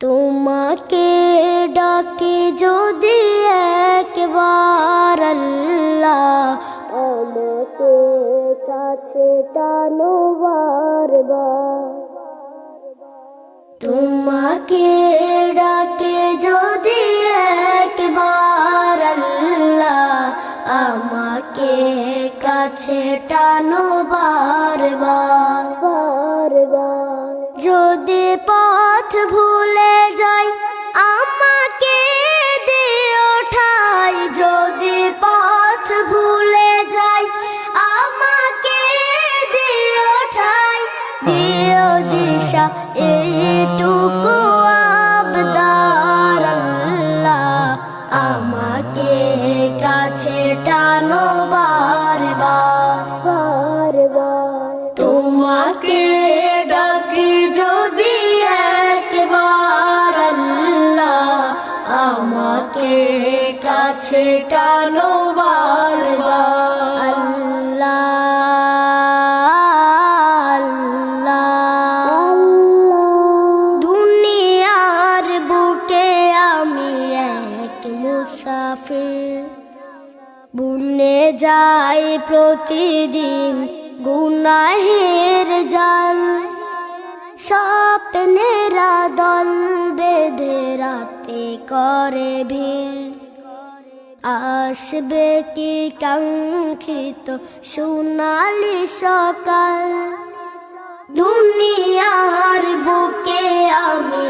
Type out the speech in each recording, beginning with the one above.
তোমাকে ডাকি যদি একবার আল্লাহ, আমাকে কাছে টানো বারবার। তোমাকে ডাকি যদি একবার আল্লাহ, আমাকে কাছে টানো বারবার বারবার। যদি পথ ভুলে যাই আমাকে দিও ঠাই, যদি পথ ভুলে যাই আমাকে দিও ঠাই। দিও দিশা এইটুকু আবদার আল্লাহ, আমাকে কাছে টানো বারবার বারবার। তোমাকে ডাকি যদি একবার আল্লাহ, আমাকে কাছে টানো বারবার। আল্লাহ আল্লাহ। দুনিয়ার বুকে আমি এক মুসাফির, বুনে যাই প্রতিদিন গুনাহের জাল। স্বপ্নেরা দল বেঁধে রাতে করে ভিড়, আসবে কি কাঙ্ক্ষিত সোনালি সকাল। দুনিয়ার বুকে আমি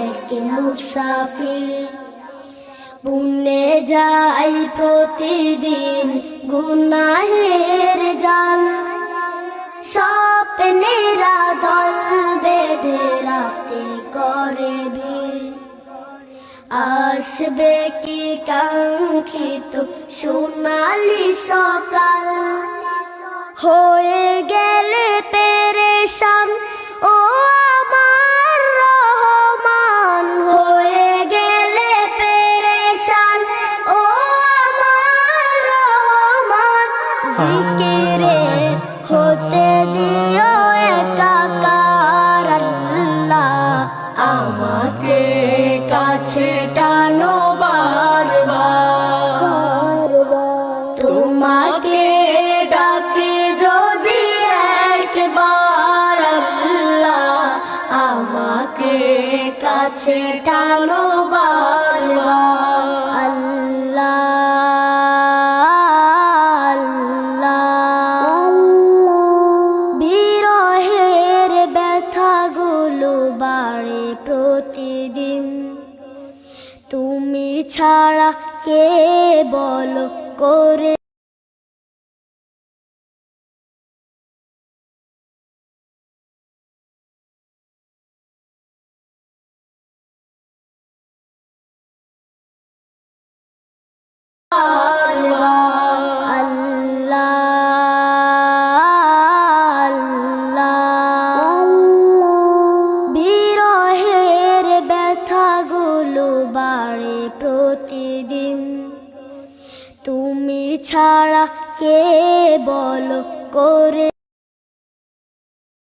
এক মুসাফির, বুনে যাই প্রতিদিন গুনাহের জাল। স্বপ্নেরা দল বেঁধে রাতে করে ভিড়, আসবে কি কাঙ্ক্ষিত সোনালি সকাল। হয়ে গেলে পেরেশান ও আমার রহমান, হয়ে গেলে পেরেশান ও আমার রহমান। জিকিরে হতে দিও একাকার আল্লাহ, আমাকে কাছে টানো বারবার। তোমাকে ডাকি যদি একবার আল্লাহ, আমাকে কাছে টানো বারবার। আল্লাহ আল্লাহ। বিরহের ব্যথাগুলো বাড়ে প্রতিদিন, তুমি ছাড়া কে বলো করে প্রতিদিন, তুমি ছাড়া কে বলো করে।